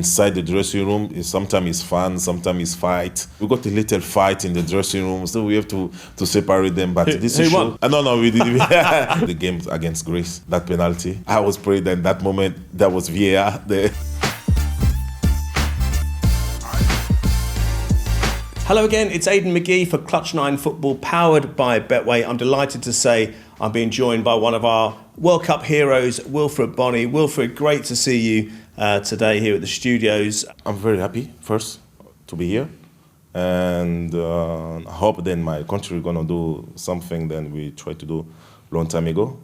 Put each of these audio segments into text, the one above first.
inside the dressing room, sometimes it's fun, sometimes it's fight. We got a little fight in the dressing room, so we have to separate them. But this is won? No, we didn't. The game against Greece, that penalty. I was praying that in that moment, that was VAR there. Hello again, it's Aidan McGee for Clutch 9 Football, powered by Betway. I'm delighted to say I'm being joined by one of our World Cup heroes, Wilfried Bony. Wilfried, great to see you today here at the studios. I'm very happy, first, to be here. And I hope then my country is going to do something that we tried to do a long time ago.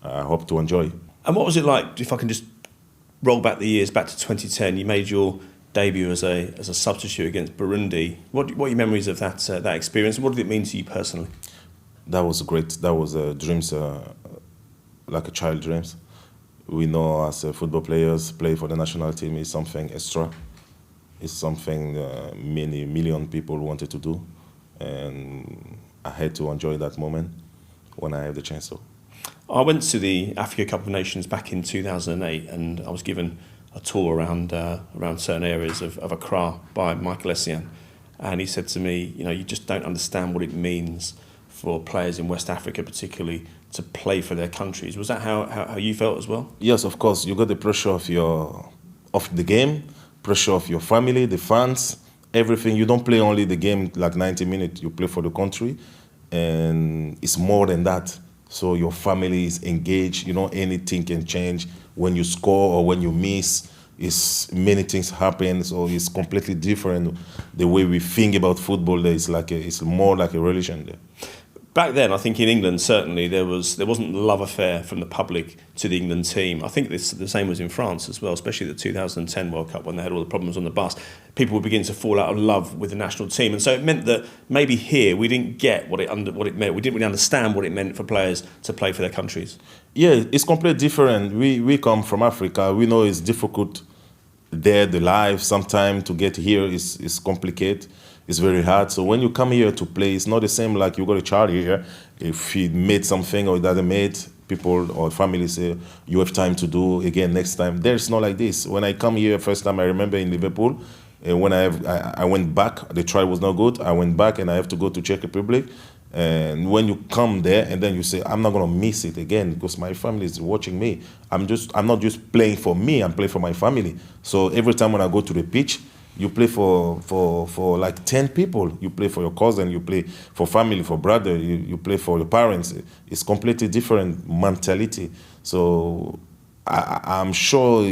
I hope to enjoy. And what was it like, if I can just roll back the years, back to 2010, you made your debut as a substitute against Burundi. What are your memories of that experience, and what did it mean to you personally? That was great. That was dreams, like a child dreams. We know as football players, play for the national team is something extra. It's something many million people wanted to do, and I had to enjoy that moment when I had the chance to. I went to the Africa Cup of Nations back in 2008, and I was given a tour around certain areas of Accra by Michael Essien, and he said to me, you just don't understand what it means for players in West Africa particularly to play for their countries. Was that how you felt as well? Yes, of course. You got the pressure of the game, pressure of your family, the fans, everything. You don't play only the game like 90 minutes, you play for the country, and it's more than that. So your family is engaged, anything can change. When you score or when you miss, many things happen, so it's completely different. The way we think about football, it's more like a religion there. Back then, I think in England, certainly, there wasn't love affair from the public to the England team. I think the same was in France as well, especially the 2010 World Cup when they had all the problems on the bus. People were beginning to fall out of love with the national team. And so it meant that maybe here we didn't get what it meant. We didn't really understand what it meant for players to play for their countries. Yeah, it's completely different. We come from Africa. We know it's difficult there, the life. Sometimes to get here is complicated. It's very hard. So when you come here to play, it's not the same like you got a child here. If he made something or he doesn't made, people or family say, you have time to do again next time. There's not like this. When I come here, first time I remember in Liverpool, when I went back, the trial was not good. I went back and I have to go to Czech Republic. And when you come there and then you say, I'm not going to miss it again because my family is watching me. I'm not just playing for me, I'm playing for my family. So every time when I go to the pitch, you play for like 10 people. You play for your cousin, you play for family, for brother, you play for your parents. It's completely different mentality. So I'm sure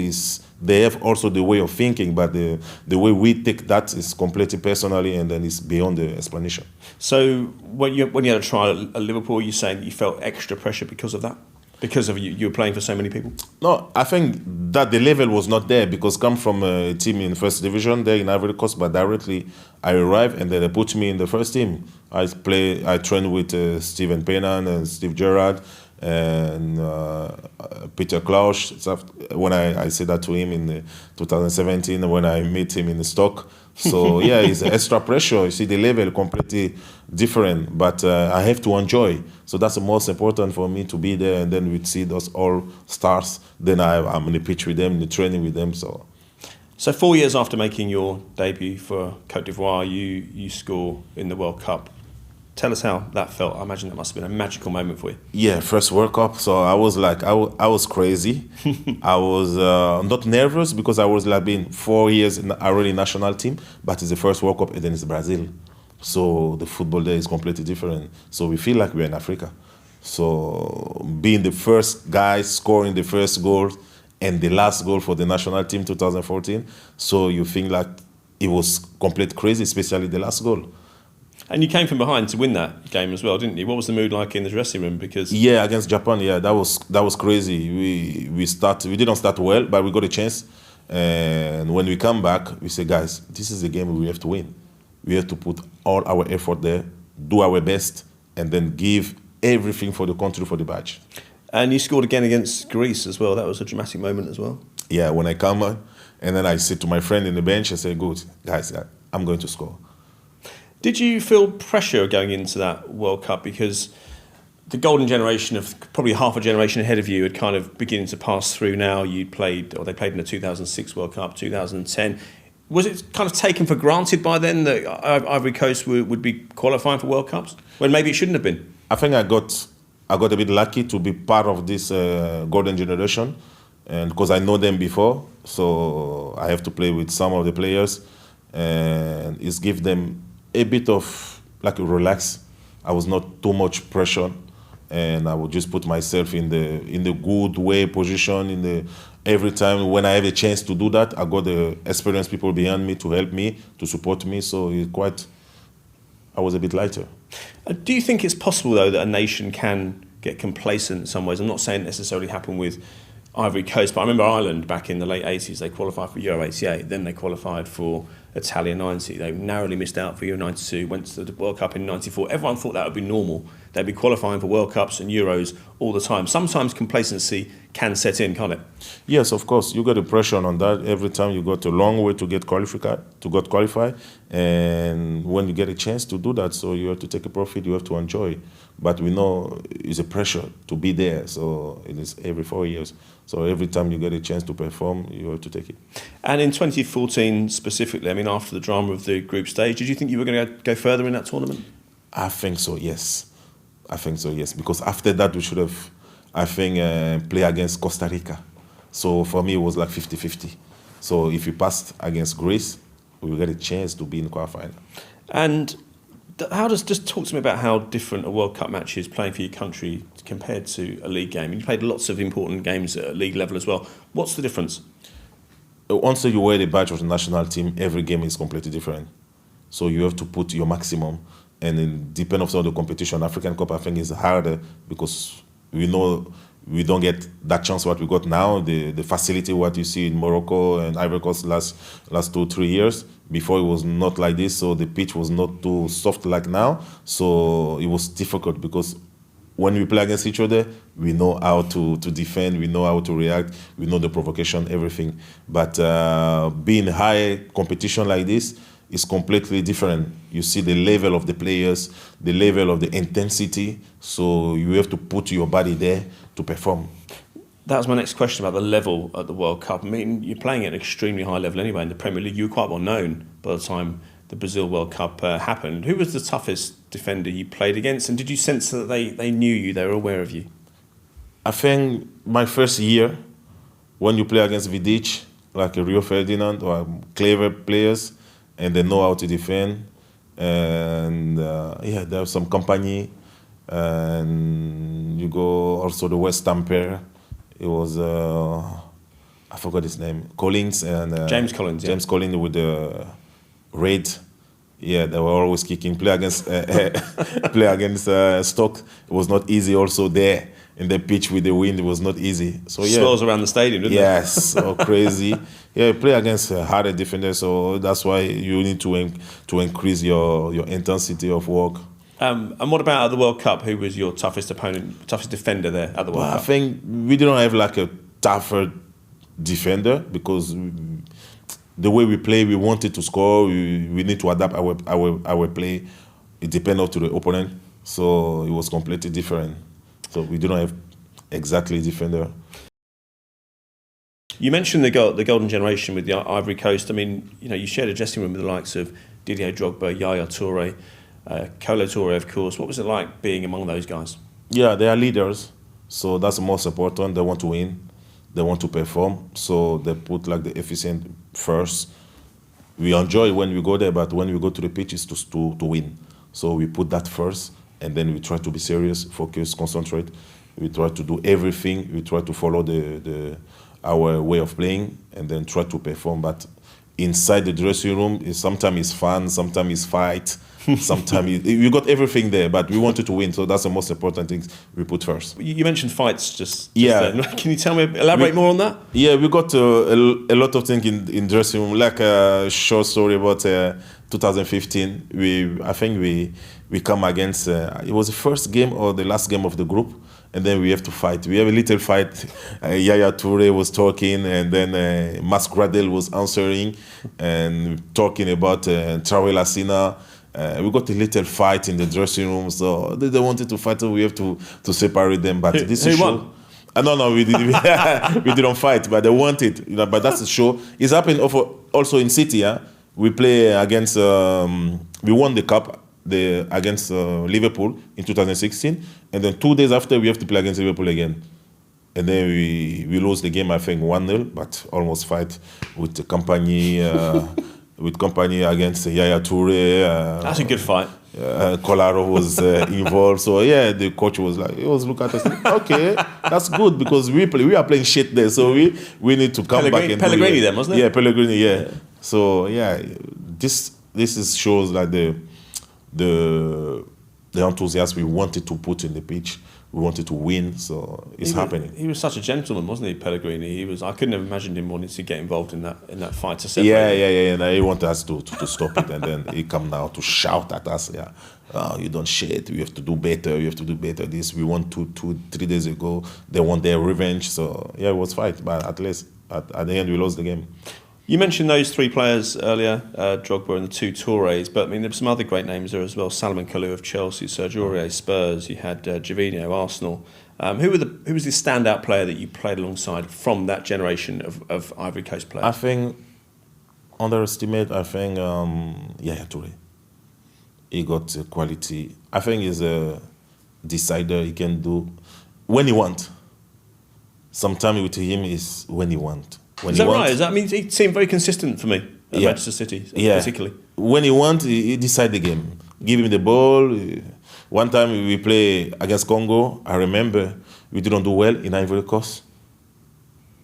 they have also the way of thinking, but the way we take that is completely personally, and then it's beyond the explanation. So when you had a trial at Liverpool, you're saying you felt extra pressure because of that? Because of you were playing for so many people? No, I think that the level was not there because come from a team in first division there in Ivory Coast, but directly I arrived and then they put me in the first team. I trained with Steven Pennant and Steve Gerrard and Peter Klausch. When I said that to him in 2017 when I met him in the stock. So yeah, it's extra pressure. You see the level completely different, but I have to enjoy. So that's the most important for me to be there, and then we see those all stars. Then I'm on the pitch with them, in the training with them. So 4 years after making your debut for Côte d'Ivoire, you score in the World Cup. Tell us how that felt. I imagine that must have been a magical moment for you. Yeah, first World Cup. So I was like, I was crazy. I was not nervous because I was like being 4 years in already national team, but it's the first World Cup and then it's Brazil. So the football there is completely different. So we feel like we're in Africa. So being the first guy scoring the first goal and the last goal for the national team 2014. So you think like it was complete crazy, especially the last goal. And you came from behind to win that game as well, didn't you? What was the mood like in the dressing room? Because against Japan, that was crazy. We didn't start well, but we got a chance. And when we come back, we say, guys, this is a game we have to win. We have to put all our effort there, do our best, and then give everything for the country for the badge. And you scored again against Greece as well. That was a dramatic moment as well. Yeah, when I come and then I sit to my friend in the bench and say, good, guys, I'm going to score. Did you feel pressure going into that World Cup? Because the golden generation of probably half a generation ahead of you had kind of beginning to pass through now. They played in the 2006 World Cup, 2010. Was it kind of taken for granted by then that Ivory Coast would be qualifying for World Cups when maybe it shouldn't have been? I think I got a bit lucky to be part of this golden generation, and because I know them before, so I have to play with some of the players, and it's give them a bit of like a relax. I was not too much pressure, and I would just put myself in the good way position. Every time when I have a chance to do that, I got the experienced people behind me to help me, to support me. So I was a bit lighter. Do you think it's possible though that a nation can get complacent in some ways? I'm not saying it necessarily happened with Ivory Coast, but I remember Ireland back in the late 80s, they qualified for Euro 88, then they qualified for Italia 90. They narrowly missed out for Euro 92, went to the World Cup in 94. Everyone thought that would be normal. They'd be qualifying for World Cups and Euros all the time. Sometimes complacency can set in, can't it? Yes, of course. You got the pressure on that every time. You got a long way to get qualified, and when you get a chance to do that, so you have to take a profit, you have to enjoy. But we know it's a pressure to be there, so it is every 4 years. So every time you get a chance to perform, you have to take it. And in 2014 specifically, I mean, after the drama of the group stage, did you think you were going to go further in that tournament? I think so, yes. Because after that, we should have, I think, play against Costa Rica. So for me, it was like 50-50. So if we passed against Greece, we will get a chance to be in the quarterfinal. And just talk to me about how different a World Cup match is playing for your country compared to a league game. You played lots of important games at league level as well. What's the difference? Once you wear the badge of the national team, every game is completely different. So you have to put your maximum. And then depending on the competition, African Cup, I think, is harder because we know we don't get that chance what we got now, the facility what you see in Morocco and Ivory Coast last 2-3 years. Before it was not like this, so the pitch was not too soft like now. So it was difficult because when we play against each other, we know how to defend, we know how to react, we know the provocation, everything. But being high competition like this is completely different. You see the level of the players, the level of the intensity, so you have to put your body there to perform. That was my next question about the level at the World Cup. I mean, you're playing at an extremely high level anyway in the Premier League. You were quite well known by the time the Brazil World Cup happened. Who was the toughest defender you played against? And did you sense that they knew you, they were aware of you? I think my first year, when you play against Vidic, like a Rio Ferdinand or clever players, and they know how to defend. And there was some company. And you go also the West Ham pair. It was, I forgot his name, Collins and... James Collins, James Collins with the red. Yeah, they were always kicking. Play against Stoke. It was not easy also there. In the pitch with the wind, it was not easy. So yeah, swirls around the stadium, didn't yes, so crazy. Yeah, play against harder defenders, so that's why you need to increase your intensity of work. And what about at the World Cup? Who was your toughest opponent, toughest defender there at the World Cup? I think we didn't have like a tougher defender because the way we play, we wanted to score. We need to adapt our play. It depended on the opponent, so it was completely different. So we do not have exactly defender. You mentioned the golden generation with the Ivory Coast. I mean, you shared a dressing room with the likes of Didier Drogba, Yaya Touré, Toure, of course. What was it like being among those guys? Yeah, they are leaders, so that's the most important. They want to win, they want to perform, so they put like the efficient first. We enjoy when we go there, but when we go to the pitch, it's to win. So we put that first. And then we try to be serious, focus, concentrate. We try to do everything. We try to follow our way of playing and then try to perform. But inside the dressing room, sometimes it's fun, sometimes it's fight, sometimes we got everything there. But we wanted to win, so that's the most important thing we put first. You mentioned fights just yeah. Then. Can you elaborate more on that? Yeah, we got a lot of things in dressing room. Like a short story about 2015. I think we come against, it was the first game or the last game of the group, and then we have to fight. We have a little fight. Yaya Touré was talking, and then Masgradel was answering and talking about Traoré Lassina. We got a little fight in the dressing room, so they wanted to fight, so we have to separate them. But this who is show. won? No, we didn't fight, but they wanted. But that's the show. It's happened also in City. Yeah? We play against. We won the cup against Liverpool in 2016, and then 2 days after we have to play against Liverpool again. And then we lose the game, I think 1-0, but almost fight with the company against Yaya Touré. That's a good fight. Colaro was involved, so yeah, the coach was like, he was looking at us, okay, that's good because we are playing shit there, so we need to come back and Pellegrini then, wasn't it? Yeah, Pellegrini, yeah. So yeah, this shows like the enthusiasm we wanted to put in the pitch. We wanted to win, so it's happening. He was such a gentleman, wasn't he, Pellegrini? I couldn't have imagined him wanting to get involved in that fight to separate. Yeah. And he wanted us to stop it, and then he come now to shout at us. Yeah, you don't shit. You have to do better. You have to do better. This we won 3 days ago. They want their revenge. So yeah, it was fight, but at least at the end we lost the game. You mentioned those three players earlier, Drogba and the two Toures, but I mean there were some other great names there as well. Salomon Kalou of Chelsea, Serge Aurier, Spurs. You had Gervinho, Arsenal. Who was the standout player that you played alongside from that generation of Ivory Coast players? I think Yaya Touré. He got quality. I think he's a decider. He can do when he want. Sometimes with him is when he want. Is that right? That means he seemed very consistent for me at Manchester City, particularly. When he wants, he decide the game. Give him the ball. One time we play against Congo. I remember we didn't do well in Ivory Coast.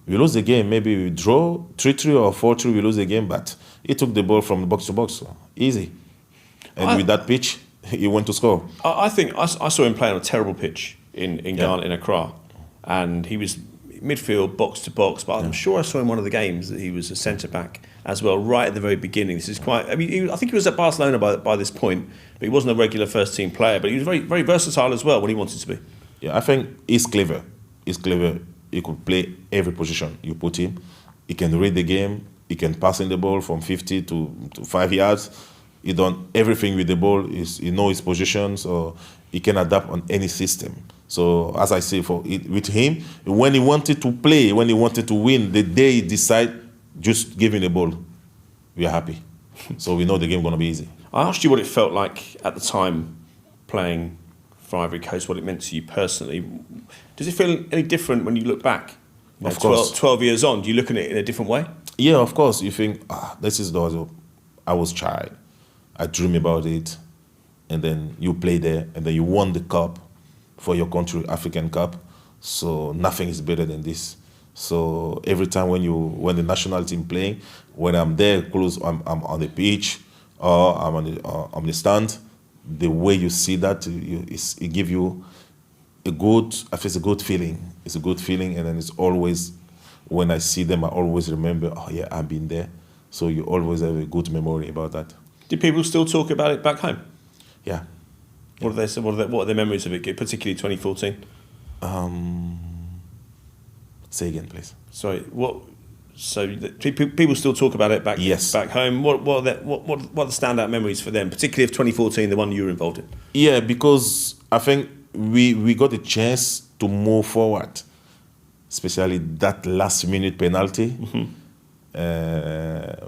We lose the game. Maybe we draw 3-3 or 4-3. We lose the game, but he took the ball from box to box. So easy. And with that pitch, he went to score. I think I saw him play on a terrible pitch in Ghana, in Accra, and he was midfield, box to box, but I'm sure I saw in one of the games that he was a centre-back as well, right at the very beginning. This is quite... I mean, I think he was at Barcelona by this point, but he wasn't a regular first-team player, but he was very, very versatile as well when he wanted to be. Yeah, I think he's clever. He's clever. He could play every position you put him. He can read the game. He can pass in the ball from 50 to 5 yards. He done everything with the ball. He knows his position, so he can adapt on any system. So as I say, with him, when he wanted to play, when he wanted to win, the day he decide, just give him the ball, we are happy. So we know the game going to be easy. I asked you what it felt like at the time playing for Ivory Coast, what it meant to you personally. Does it feel any different when you look back? Of course. 12 years on, do you look at it in a different way? Yeah, of course. You think, this is I was child. I dream about it. And then you play there, and then you won the cup for your country, African Cup. So nothing is better than this. So every time when the national team playing, when I'm there close, I'm on the pitch or I'm on the stand, the way you see that, it gives you a good feeling. It's a good feeling, and then it's always, when I see them, I always remember, oh yeah, I've been there. So you always have a good memory about that. Do people still talk about it back home? Yeah. What are they? What are the memories of it, particularly 2014? Say again, please. Sorry. What? So people still talk about it back home. What are the standout memories for them, particularly of 2014, the one you were involved in? Yeah, because I think we got a chance to move forward, especially that last minute penalty,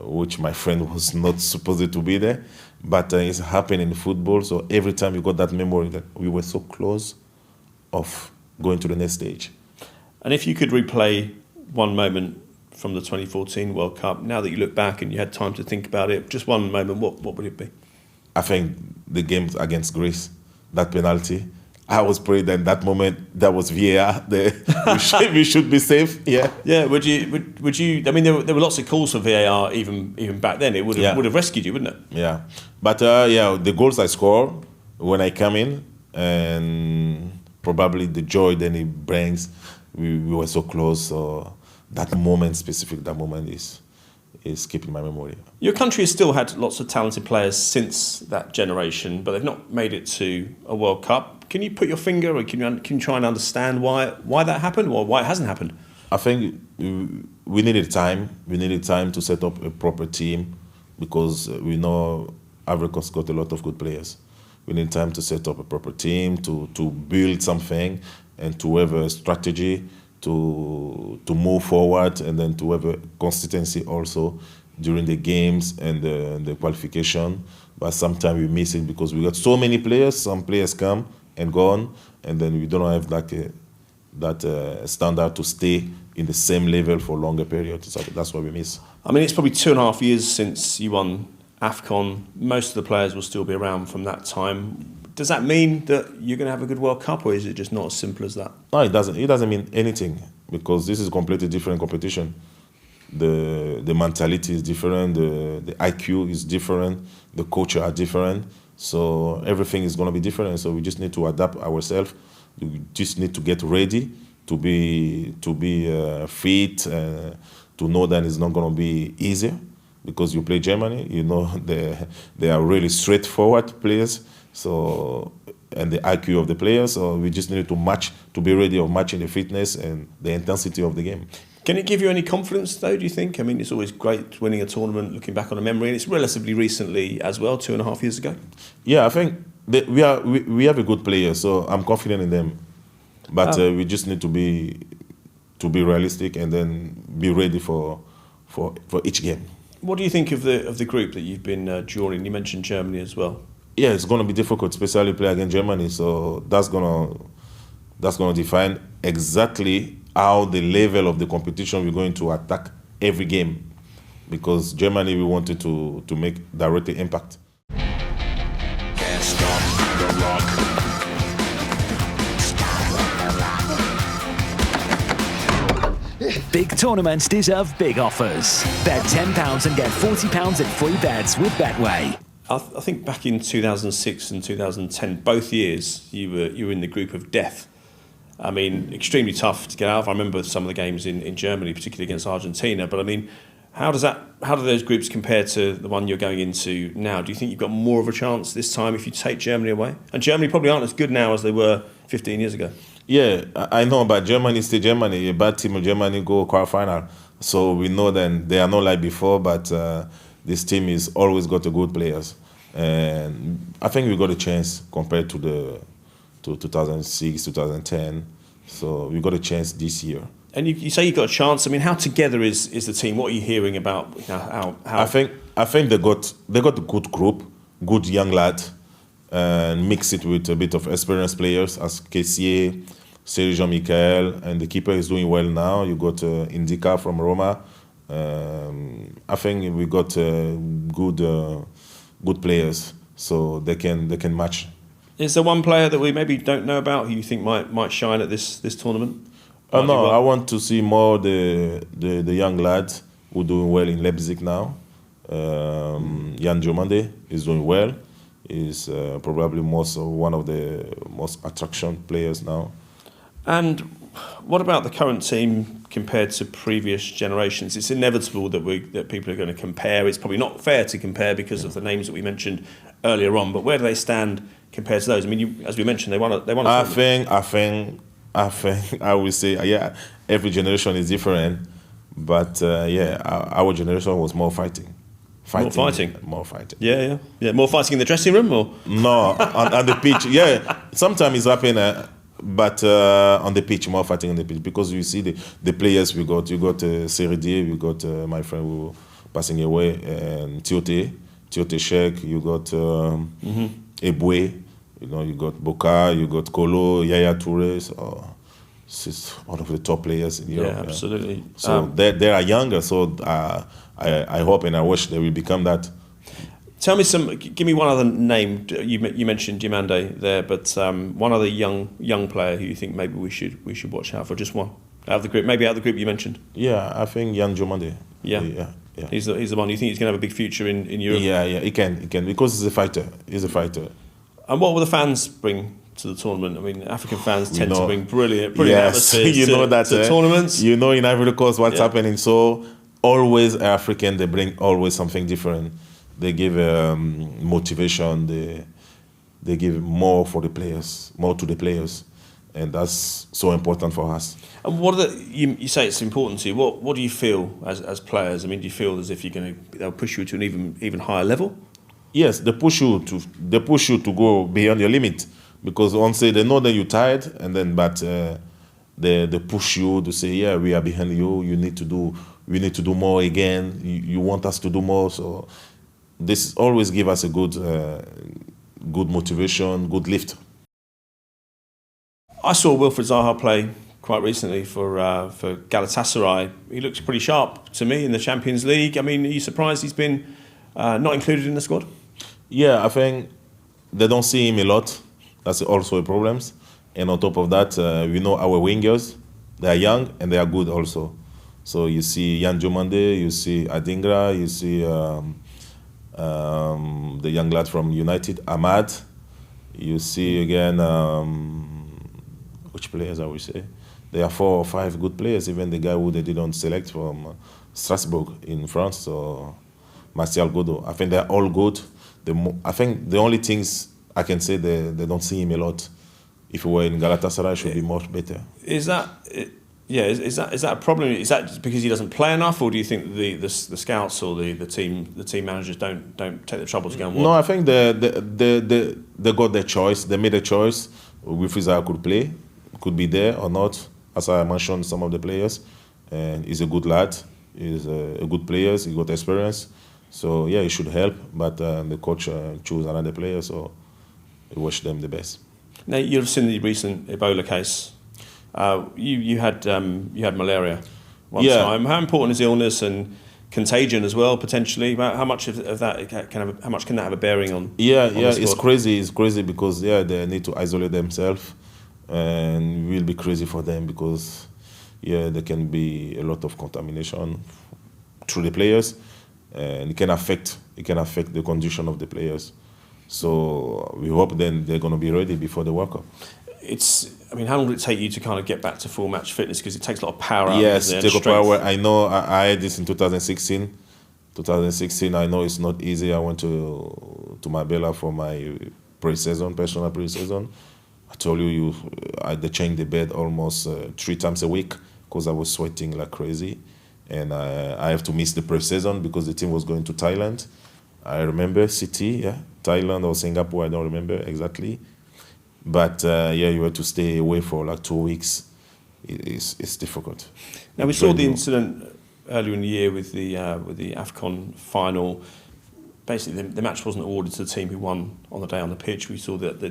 which my friend was not supposed to be there, but it's happened in football. So every time you got that memory that we were so close of going to the next stage. And if you could replay one moment from the 2014 World Cup, now that you look back and you had time to think about it, just one moment, what would it be? I think the game against Greece, that penalty. I was praying that in that moment that was VAR. We should be safe. Yeah. Yeah. Would you? I mean, there were lots of calls for VAR even back then. It would have rescued you, wouldn't it? Yeah. But the goals I scored when I come in, and probably the joy then it brings. We were so close. So that moment is keeping my memory. Your country has still had lots of talented players since that generation, but they've not made it to a World Cup. Can you put your finger, or can you try and understand why that happened, or why it hasn't happened? I think we needed time. We needed time to set up a proper team, because we know Ivory Coast got a lot of good players. We need time to set up a proper team, to build something, and to have a strategy to move forward, and then to have a consistency also during the games and the qualification. But sometimes we miss it because we got so many players. Some players come and gone, and then we don't have like that standard to stay in the same level for longer periods. So that's what we miss. I mean, it's probably 2.5 years since you won AFCON. Most of the players will still be around from that time. Does that mean that you're going to have a good World Cup, or is it just not as simple as that? No, it doesn't. It doesn't mean anything, because this is a completely different competition. The mentality is different. The IQ is different. The coaches are different. So everything is going to be different. So we just need to adapt ourselves. We just need to get ready to be fit. To know that it's not going to be easier, because you play Germany. You know they are really straightforward players. So, and the IQ of the players, so we just need to be ready of matching the fitness and the intensity of the game. Can it give you any confidence, though, do you think? I mean, it's always great winning a tournament, looking back on a memory, and it's relatively recently as well, 2.5 years ago. Yeah, I think we have a good player, so I'm confident in them. But we just need to be realistic and then be ready for each game. What do you think of the group that you've been drawing? You mentioned Germany as well. Yeah, it's going to be difficult, especially play against Germany. So that's gonna define exactly how the level of the competition we're going to attack every game. Because Germany, we wanted to make direct impact. Can't stop the rock. Big tournaments deserve big offers. Bet £10 and get £40 in free bets with Betway. I think back in 2006 and 2010, both years, you were in the group of death. I mean, extremely tough to get out of. I remember some of the games in Germany, particularly against Argentina. But I mean, how do those groups compare to the one you're going into now? Do you think you've got more of a chance this time if you take Germany away? And Germany probably aren't as good now as they were 15 years ago. Yeah, I know, but Germany is still Germany. A bad team of Germany go quarterfinal. So we know that they are not like before, but this team is always got a good players. And I think we got a chance compared to 2006, 2010. So we got a chance this year. And you say you got a chance. I mean, how together is the team? What are you hearing about how? I think they got a good group, good young lad, and mix it with a bit of experienced players as Kessié, Serge Aurier, and the keeper is doing well now. You got Indica from Roma. I think we got good players, so they can match. Is there one player that we maybe don't know about who you think might shine at this tournament? No, I want to see more the young lads who are doing well in Leipzig now. Jan Diomande is doing well. He's probably one of the most attraction players now. And what about the current team compared to previous generations? It's inevitable that people are going to compare. It's probably not fair to compare because of the names that we mentioned earlier on. But where do they stand compared to those? I mean, as we mentioned, they won a I think I would say, yeah, every generation is different, but our generation was more fighting. More fighting. Yeah. More fighting in the dressing room, or no, on the pitch. Yeah, sometimes it's happening, but on the pitch, more fighting on the pitch, because you see the players we got. You got Seredier, we got my friend who passing away, and Tiote Sheikh. You got Eboué. You know, you got Boca, you got Kolo, Yaya Touré. So it's one of the top players in Europe. Yeah, absolutely. So they are younger. So I hope and I wish they will become that. Give me one other name. You mentioned Diomande there, but one other young player who you think maybe we should watch out for. Just one out of the group, maybe out of the group you mentioned. Yeah, I think Jan Diomande. Yeah. He's the one. You think he's going to have a big future in Europe? Yeah, he can because he's a fighter. And what will the fans bring to the tournament? I mean, African fans tend to bring brilliant atmosphere to tournaments. You know, in Ivory Coast, what's happening. So always African, they bring always something different. They give motivation. They give more to the players, and that's so important for us. And you say it's important to you. What do you feel as players? I mean, do you feel as if they'll push you to an even higher level? Yes, they push you to go beyond your limit, because once they know that you're tired, and then they push you to say, yeah, we are behind you. We need to do more again. You want us to do more. So this always give us a good motivation, good lift. I saw Wilfried Zaha play quite recently for Galatasaray. He looks pretty sharp to me in the Champions League. I mean, are you surprised he's been not included in the squad? Yeah, I think they don't see him a lot. That's also a problem. And on top of that, we know our wingers, they are young and they are good also. So you see Yan Jomande, you see Adingra, you see the young lad from United, Ahmad. You see again, which players I would say? There are 4 or 5 good players, even the guy who they didn't select from Strasbourg in France, so Martial Godot. I think they're all good. I think the only things I can say, they don't see him a lot. If he were in Galatasaray, it should be much better. Is that a problem? Is that because he doesn't play enough, or do you think the scouts or the team managers don't take the trouble to go and watch? No, I think they got their choice. They made a choice. Wilfried Zaha could play, could be there or not. As I mentioned, some of the players, and he's a good lad. He's a good player. He got experience. So yeah, he should help. But the coach chose another player, so he wished them the best. Now, you've seen the recent Ebola case. You had malaria one time. How important is illness and contagion as well, potentially? How much of that how much can that have a bearing on? Yeah, it's crazy. It's crazy because they need to isolate themselves, and it will be crazy for them because there can be a lot of contamination through the players, and it can affect the condition of the players. So we hope then they're going to be ready before the World Cup. How long did it take you to kind of get back to full match fitness? Because it takes a lot of power out. Yes, it takes a power. I know I had this in 2016. 2016, I know it's not easy. I went to Marbella for my personal pre-season. I told you I had to change the bed almost 3 times a week because I was sweating like crazy. And I have to miss the pre-season because the team was going to Thailand. I remember City, Thailand or Singapore, I don't remember exactly. But you had to stay away for like 2 weeks. It's difficult. Now we saw the incident earlier in the year with the AFCON final. Basically, the match wasn't awarded to the team who won on the day on the pitch. We saw that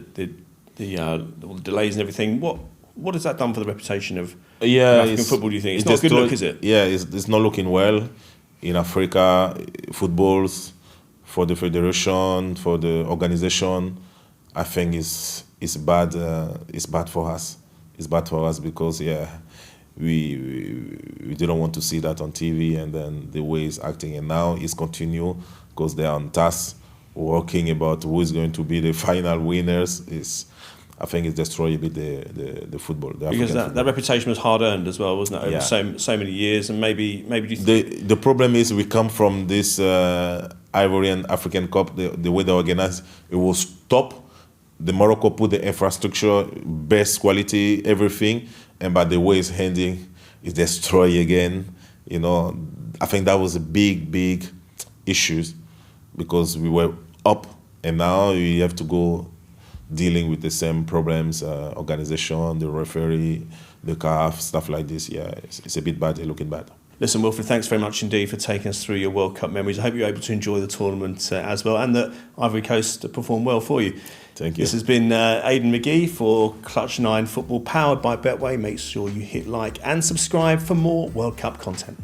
all the delays and everything. What has that done for the reputation of African football? Do you think it's not a good look, is it? Yeah, it's not looking well in Africa. Footballs for the federation, for the organization, I think it's bad. It's bad for us. It's bad for us because we didn't want to see that on TV, and then the way it's acting, and now it's continue because they are on task working about who is going to be the final winners. I think it's destroyed a bit the football. Because that reputation was hard earned as well, wasn't it? Over so many years, and maybe the problem is we come from this Ivory and African Cup. The way they organized, it was top. The Morocco put the infrastructure, best quality, everything, and by the way it's handing, it's destroyed again. I think that was a big issue because we were up, and now we have to go dealing with the same problems, organization, the referee, the CAF, stuff like this. Yeah, it's a bit bad, looking bad. Listen, Wilfried, thanks very much indeed for taking us through your World Cup memories. I hope you're able to enjoy the tournament as well, and that Ivory Coast performed well for you. Thank you. This has been Aidan McGee for Clutch 9 Football, powered by Betway. Make sure you hit like and subscribe for more World Cup content.